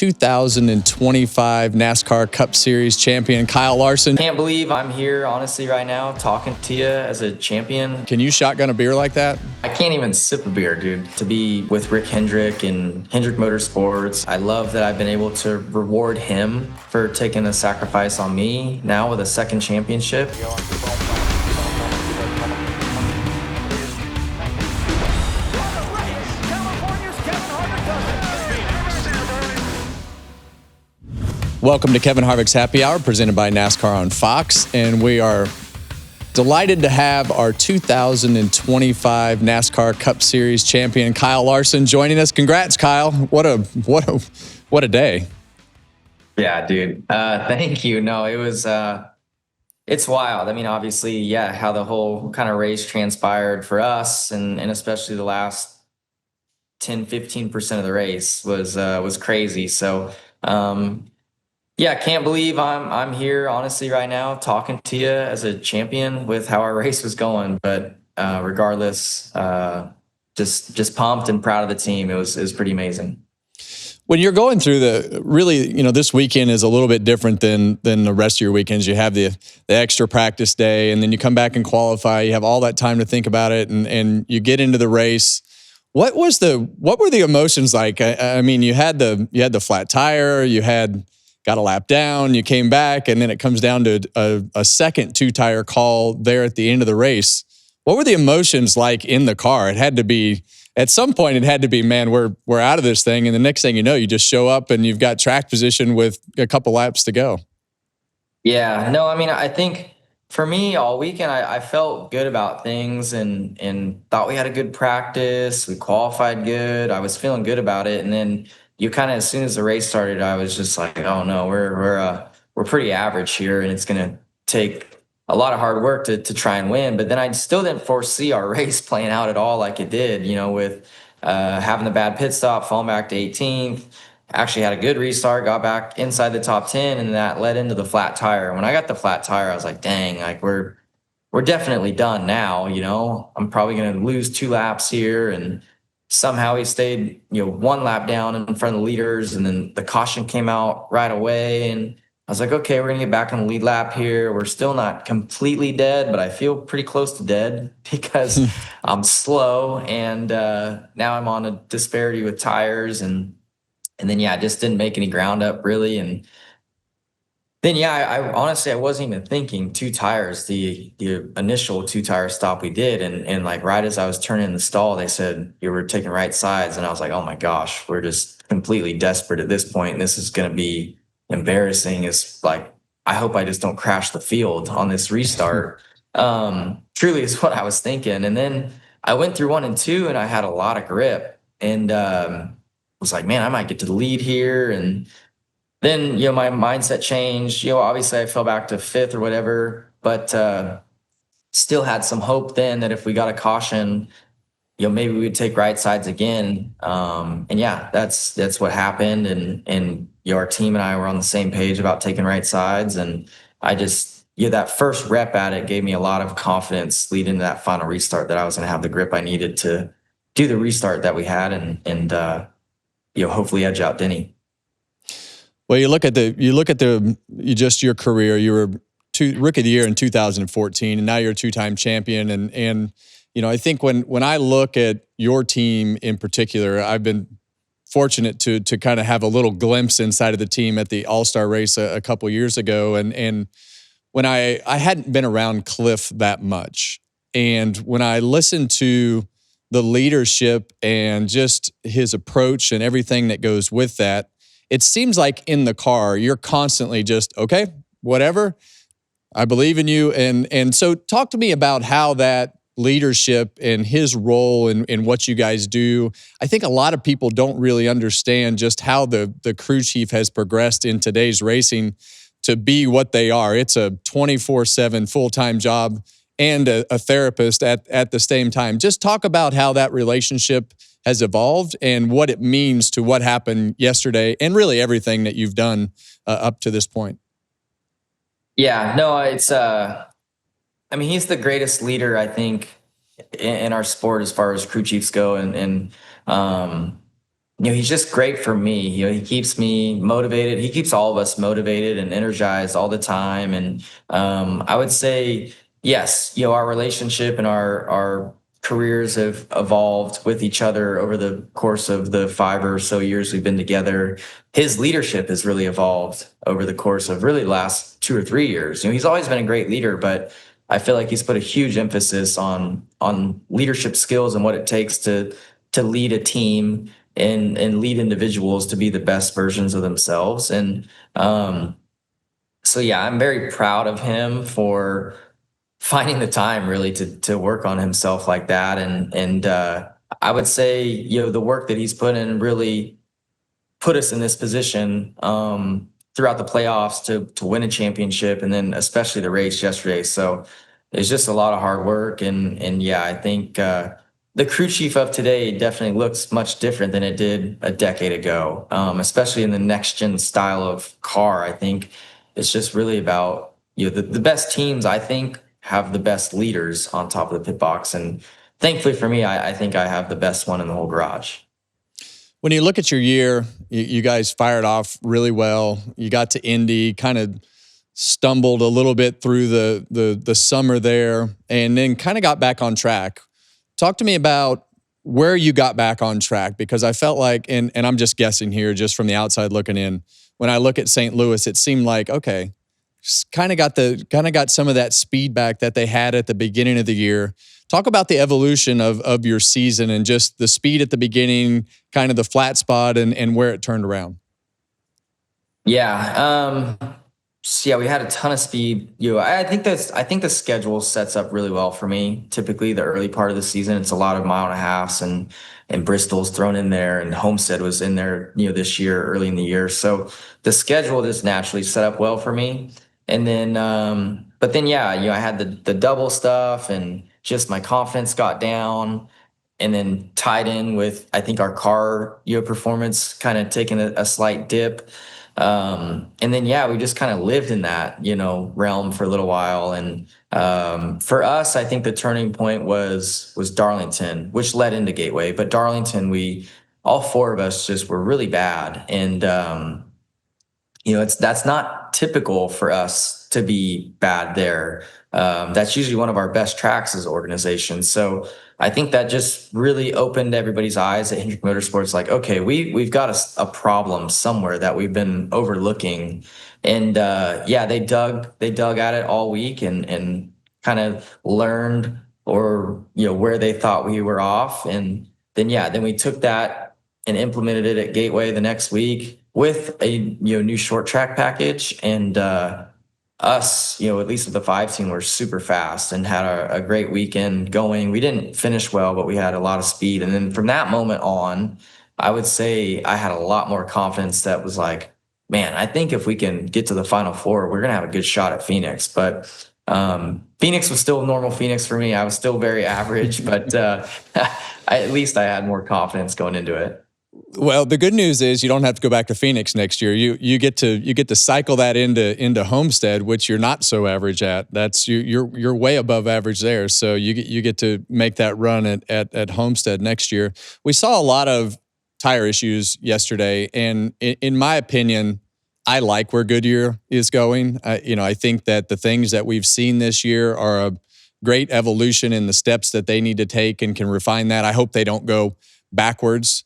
2025 NASCAR Cup Series champion, Kyle Larson. Can't believe I'm here, honestly, right now, talking to you as a champion. Can you shotgun a beer like that? I can't even sip a beer, dude. To be with Rick Hendrick and Hendrick Motorsports, I love that I've been able to reward him for taking a sacrifice on me now with a second championship. Welcome to Kevin Harvick's Happy Hour, presented by NASCAR on Fox, and we are delighted to have our 2025 NASCAR Cup Series champion, Kyle Larson, joining us. Congrats, Kyle! What a day! Yeah, dude. Thank you. No, it was. It's wild. I mean, obviously, yeah, how the whole kind of race transpired for us, and especially the last 10-15% of the race was crazy. So. Yeah, I can't believe I'm here, honestly, right now, talking to you as a champion with how our race was going. But regardless, just pumped and proud of the team. It was pretty amazing. When you're going through this weekend is a little bit different than the rest of your weekends. You have the extra practice day, and then you come back and qualify. You have all that time to think about it, and you get into the race. What were the emotions like? I mean, you had the flat tire, got a lap down, you came back, and then it comes down to a second two-tire call there at the end of the race. What were the emotions like in the car? It had to be, at some point, it had to be, man, we're out of this thing, and the next thing you know, you just show up and you've got track position with a couple laps to go. Yeah, no, I mean, I think for me, all weekend, I felt good about things and thought we had a good practice. We qualified good. I was feeling good about it, and then you kind of, as soon as the race started, I was just like, oh no, we're pretty average here, and it's gonna take a lot of hard work to try and win. But then I still didn't foresee our race playing out at all like it did, with having the bad pit stop, falling back to 18th. Actually had a good restart, got back inside the top 10, and that led into the flat tire. When I got the flat tire, I was like, dang, like we're definitely done now. I'm probably gonna lose 2 laps here, and somehow he stayed, 1 lap down in front of the leaders, and then the caution came out right away. And I was like, okay, we're gonna get back on the lead lap here. We're still not completely dead, but I feel pretty close to dead because I'm slow. And now I'm on a disparity with tires, and then I just didn't make any ground up really. And then I honestly, I wasn't even thinking 2 tires, the initial 2-tire stop we did, and like right as I was turning in the stall, they said you were taking right sides, and I was like, oh my gosh, we're just completely desperate at this point, and this is going to be embarrassing. It's like, I hope I just don't crash the field on this restart. Truly is what I was thinking. And then I went through 1 and 2, and I had a lot of grip, and was like, man, I might get to the lead here. And then, my mindset changed. Obviously I fell back to 5th or whatever, but still had some hope then that if we got a caution, maybe we would take right sides again. And yeah, that's what happened. And our team and I were on the same page about taking right sides. And I just, that first rep at it gave me a lot of confidence leading to that final restart that I was going to have the grip I needed to do the restart that we had and hopefully edge out Denny. Well, you look at your career. You were Rookie of the Year in 2014, and now you're a 2-time champion. And I think when I look at your team in particular, I've been fortunate to kind of have a little glimpse inside of the team at the All-Star race a couple years ago. And when I hadn't been around Cliff that much, and when I listened to the leadership and just his approach and everything that goes with that, it seems like in the car, you're constantly just, okay, whatever, I believe in you. And so talk to me about how that leadership and his role in what you guys do. I think a lot of people don't really understand just how the crew chief has progressed in today's racing to be what they are. It's a 24/7 full-time job and a therapist at the same time. Just talk about how that relationship has evolved and what it means to what happened yesterday and really everything that you've done up to this point. Yeah, no, it's, he's the greatest leader, I think, in our sport as far as crew chiefs go. And he's just great for me. He keeps me motivated. He keeps all of us motivated and energized all the time. And I would say, yes, our relationship and our careers have evolved with each other over the course of the 5 or so years we've been together. His leadership has really evolved over the course of really the last 2 or 3 years. He's always been a great leader, but I feel like he's put a huge emphasis on leadership skills and what it takes to lead a team and lead individuals to be the best versions of themselves. And so, yeah, I'm very proud of him for finding the time really to work on himself like that. And I would say, the work that he's put in really put us in this position throughout the playoffs to win a championship, and then especially the race yesterday. So it's just a lot of hard work, and yeah, I think the crew chief of today definitely looks much different than it did a decade ago, especially in the next gen style of car. I think it's just really about the best teams. I think have the best leaders on top of the pit box, and thankfully for me, I think I have the best one in the whole garage. When you look at your year, you guys fired off really well. You got to Indy, kind of stumbled a little bit through the summer there, and then kind of got back on track. Talk to me about where you got back on track, because I felt like, and I'm just guessing here, just from the outside looking in, when I look at St. Louis, it seemed like, okay, kind of got some of that speed back that they had at the beginning of the year. Talk about the evolution of your season and just the speed at the beginning, kind of the flat spot, and where it turned around. Yeah. So yeah, we had a ton of speed. I think the schedule sets up really well for me. Typically, the early part of the season, it's a lot of mile and a halves, and Bristol's thrown in there, and Homestead was in there, this year, early in the year. So the schedule just naturally set up well for me. And then, but then, yeah, I had the double stuff, and just my confidence got down, and then tied in with, I think, our car, performance kind of taking a slight dip. And then, yeah, we just kind of lived in that, realm for a little while. And for us, I think the turning point was Darlington, which led into Gateway. But Darlington, all four of us just were really bad. And, that's not typical for us to be bad there. That's usually one of our best tracks as an organization. So I think that just really opened everybody's eyes at Hendrick Motorsports. Like, okay, we've got a problem somewhere that we've been overlooking. And yeah, they dug at it all week and kind of learned, or where they thought we were off. And then we took that and implemented it at Gateway the next week with a new short track package. And us, at least with the 5 team, were super fast and had a great weekend going. We didn't finish well, but we had a lot of speed. And then from that moment on, I would say I had a lot more confidence that was like, man, I think if we can get to the Final Four, we're going to have a good shot at Phoenix. But Phoenix was still normal Phoenix for me. I was still very average, but at least I had more confidence going into it. Well, the good news is you don't have to go back to Phoenix next year. You get to cycle that into Homestead, which you're not so average at. That's you're way above average there. So you get to make that run at Homestead next year. We saw a lot of tire issues yesterday, and in my opinion, I like where Goodyear is going. I think that the things that we've seen this year are a great evolution in the steps that they need to take and can refine that. I hope they don't go backwards.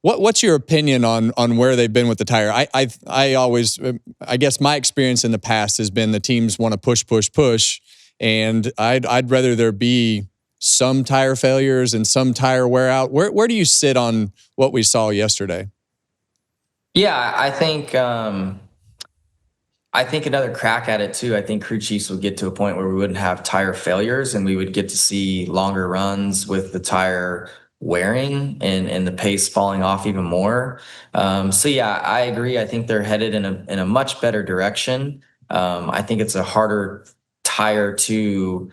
What's your opinion on where they've been with the tire? I guess my experience in the past has been the teams want to push, and I'd rather there be some tire failures and some tire wear out. Where do you sit on what we saw yesterday? Yeah, I think another crack at it too. I think crew chiefs would get to a point where we wouldn't have tire failures, and we would get to see longer runs with the tire wearing and the pace falling off even more. So yeah, I agree. I think they're headed in a much better direction. I think it's a harder tire to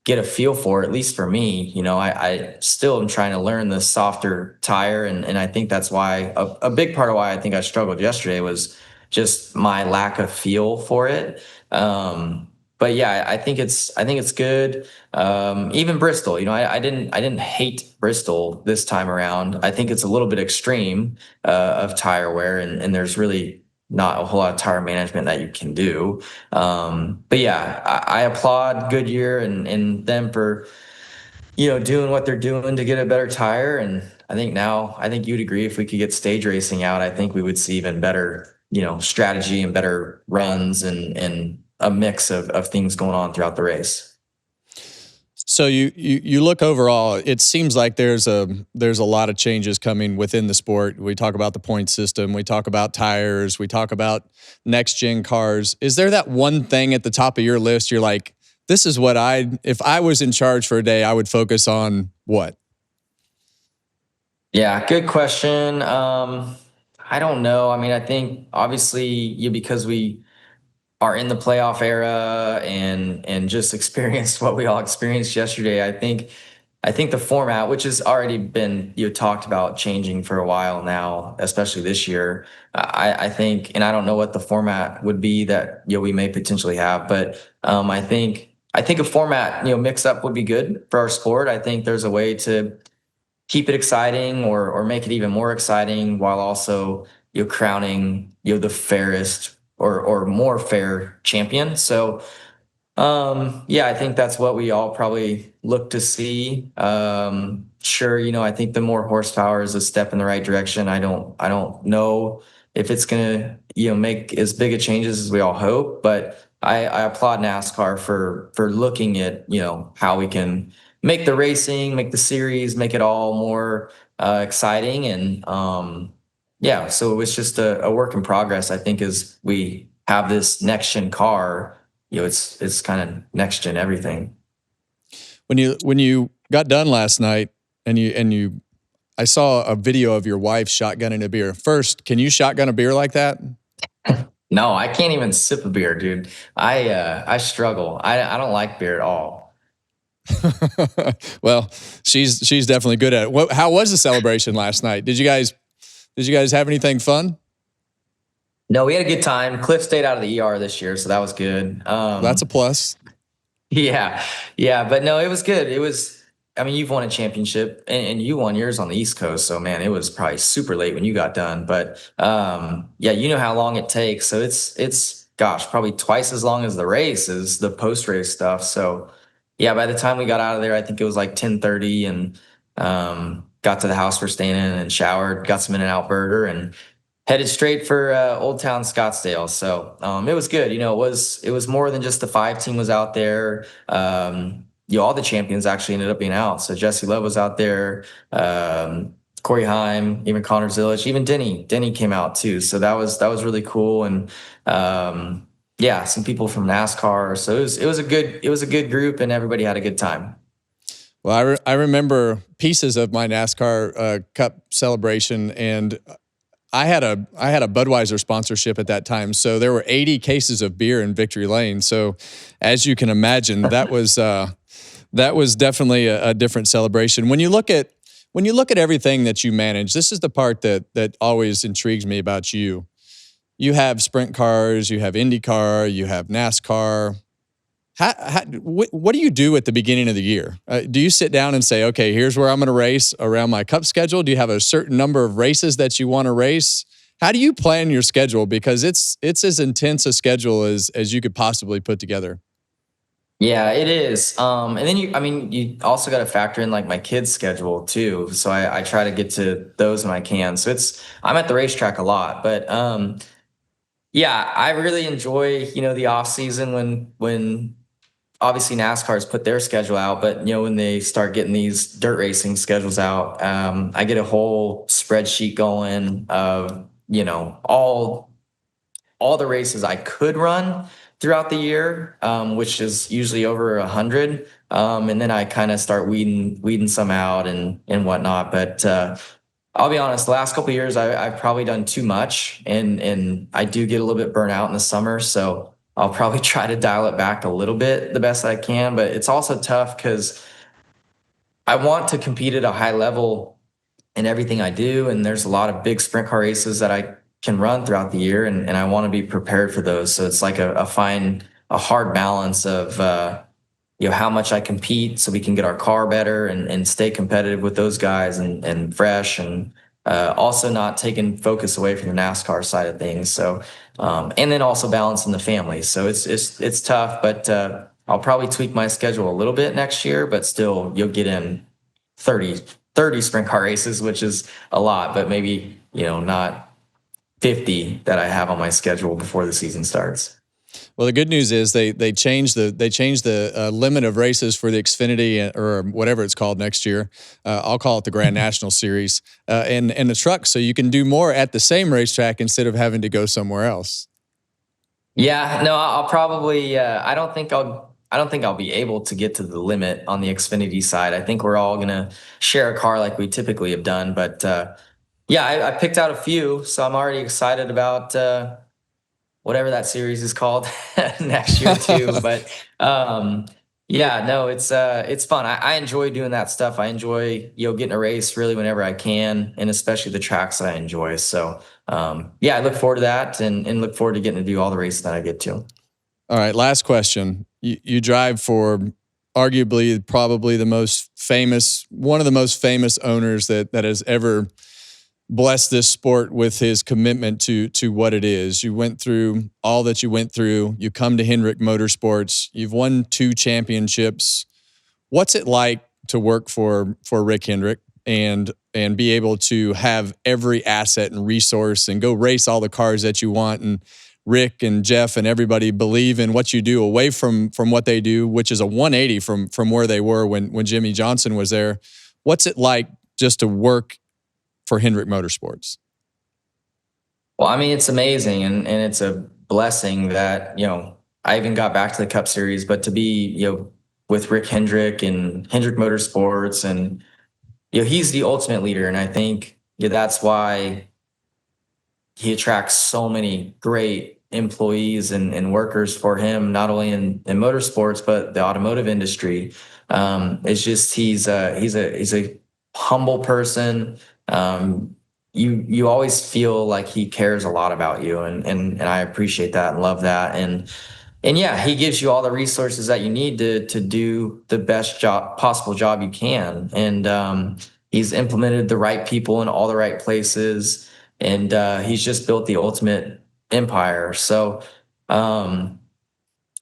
get a feel for, at least for me. I still am trying to learn the softer tire, and I think that's why a big part of why I think I struggled yesterday was just my lack of feel for it. But but yeah, I think it's good. Even Bristol, I didn't hate Bristol this time around. I think it's a little bit extreme of tire wear, and there's really not a whole lot of tire management that you can do. But yeah, I applaud Goodyear and them for doing what they're doing to get a better tire. And I think you'd agree if we could get stage racing out, I think we would see even better, strategy and better runs and a mix of things going on throughout the race. So you look overall, it seems like there's a lot of changes coming within the sport. We talk about the point system, we talk about tires, we talk about next gen cars. Is there that one thing at the top of your list you're like, this is what if I was in charge for a day, I would focus on what? Yeah, good question. I don't know. I mean, I think obviously because we are in the playoff era and just experienced what we all experienced yesterday. I think the format, which has already been talked about changing for a while now, especially this year. I think, and I don't know what the format would be that we may potentially have, but I think a format mix up would be good for our sport. I think there's a way to keep it exciting or make it even more exciting while also crowning the fairest or more fair champion. So yeah, I think that's what we all probably look to see. Sure, I think the more horsepower is a step in the right direction. I don't know if it's gonna make as big a changes as we all hope, but I applaud NASCAR for looking at how we can make the racing, make the series, make it all more exciting. And yeah, so it was just a work in progress. I think as we have this next gen car, it's kind of next gen everything. When you got done last night and I saw a video of your wife shotgunning a beer. First, can you shotgun a beer like that? No, I can't even sip a beer, dude. I struggle. I don't like beer at all. Well, she's definitely good at it. How was the celebration last night? Did you guys have anything fun? No, we had a good time. Cliff stayed out of the ER this year, so that was good. That's a plus. Yeah, yeah, but no, it was good. It was. I mean, you've won a championship, and you won yours on the East Coast, so man, it was probably super late when you got done. But yeah, you know how long it takes, so it's gosh, probably twice as long as the race is the post race stuff. So yeah, by the time we got out of there, I think it was like 10:30, and got to the house we're staying in and showered, got some In-N-Out burger, and headed straight for Old Town Scottsdale. So it was good. It was more than just the 5 team was out there. All the champions actually ended up being out. So Jesse Love was out there, Corey Heim, even Connor Zilic, even Denny. Denny came out too. So that was really cool. And yeah, some people from NASCAR. So it was a good group, and everybody had a good time. Well, I remember pieces of my NASCAR Cup celebration, and I had a Budweiser sponsorship at that time, so there were 80 cases of beer in Victory Lane. So, as you can imagine, that was definitely a different celebration. When you look at everything that you manage, this is the part that always intrigues me about you. You have sprint cars, you have IndyCar, you have NASCAR. What do you do at the beginning of the year? Do you sit down and say, okay, here's where I'm going to race around my Cup schedule? Do you have a certain number of races that you want to race? How do you plan your schedule? Because it's as intense a schedule as you could possibly put together. Yeah, it is. And then you also got to factor in like my kids' schedule too. So I try to get to those when I can. So I'm at the racetrack a lot, but yeah, I really enjoy, the off season when obviously NASCAR's put their schedule out, but when they start getting these dirt racing schedules out, I get a whole spreadsheet going of, all the races I could run throughout the year, which is usually over 100. And then I kind of start weeding some out and whatnot. But I'll be honest, the last couple of years I've probably done too much, and I do get a little bit burnt out in the summer. So I'll probably try to dial it back a little bit the best I can. But it's also tough because I want to compete at a high level in everything I do. And there's a lot of big sprint car races that I can run throughout the year, and I want to be prepared for those. So it's like a fine a hard balance of, how much I compete so we can get our car better and stay competitive with those guys and fresh, and also not taking focus away from the NASCAR side of things. So, and then also balancing the family. So it's tough, but I'll probably tweak my schedule a little bit next year, but still you'll get in 30 sprint car races, which is a lot, but maybe, not 50 that I have on my schedule before the season starts. Well, the good news is they changed the limit of races for the Xfinity or whatever it's called next year. I'll call it the Grand National Series and the truck, so you can do more at the same racetrack instead of having to go somewhere else. Yeah, no, I'll probably. I don't think I'll be able to get to the limit on the Xfinity side. I think we're all gonna share a car like we typically have done. But yeah, I picked out a few, so I'm already excited about whatever that series is called next year too. But yeah, no, it's fun. I enjoy doing that stuff. I enjoy getting a race really whenever I can, and especially the tracks that I enjoy. So yeah, I look forward to that, and look forward to getting to do all the races that I get to. All right, last question. You drive for arguably probably one of the most famous owners that has ever blessed this sport with his commitment to what it is. You went through all that you went through. You come to Hendrick Motorsports. You've won 2 championships. What's it like to work for Rick Hendrick and be able to have every asset and resource and go race all the cars that you want, and Rick and Jeff and everybody believe in what you do away from what they do, which is a 180 from where they were when Jimmy Johnson was there? What's it like just to work for Hendrick Motorsports? Well, I mean, it's amazing, and it's a blessing that I even got back to the Cup Series, but to be with Rick Hendrick and Hendrick Motorsports, and he's the ultimate leader, and I think that's why he attracts so many great employees and workers for him, not only in motorsports but the automotive industry. It's just he's a humble person. You always feel like he cares a lot about you, and I appreciate that and love that. And yeah, he gives you all the resources that you need to do the best possible job you can. And he's implemented the right people in all the right places, and he's just built the ultimate empire. So I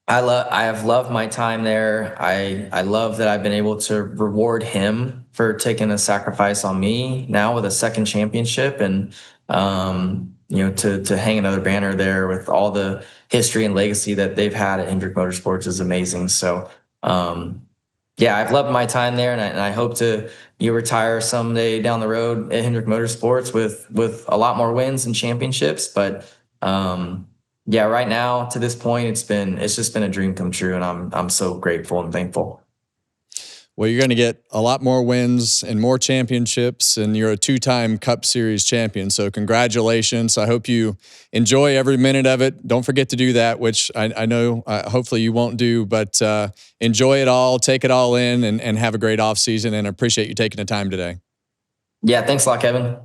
have loved my time there. I love that I've been able to reward him for taking a sacrifice on me now with a second championship, and to hang another banner there with all the history and legacy that they've had at Hendrick Motorsports is amazing. So yeah, I've loved my time there, and I hope to retire someday down the road at Hendrick Motorsports with a lot more wins and championships. But yeah, right now to this point, it's just been a dream come true, and I'm so grateful and thankful. Well, you're going to get a lot more wins and more championships, and you're a 2-time Cup Series champion. So congratulations. I hope you enjoy every minute of it. Don't forget to do that, which I know hopefully you won't do, but enjoy it all, take it all in, and have a great off season. And I appreciate you taking the time today. Yeah, thanks a lot, Kevin.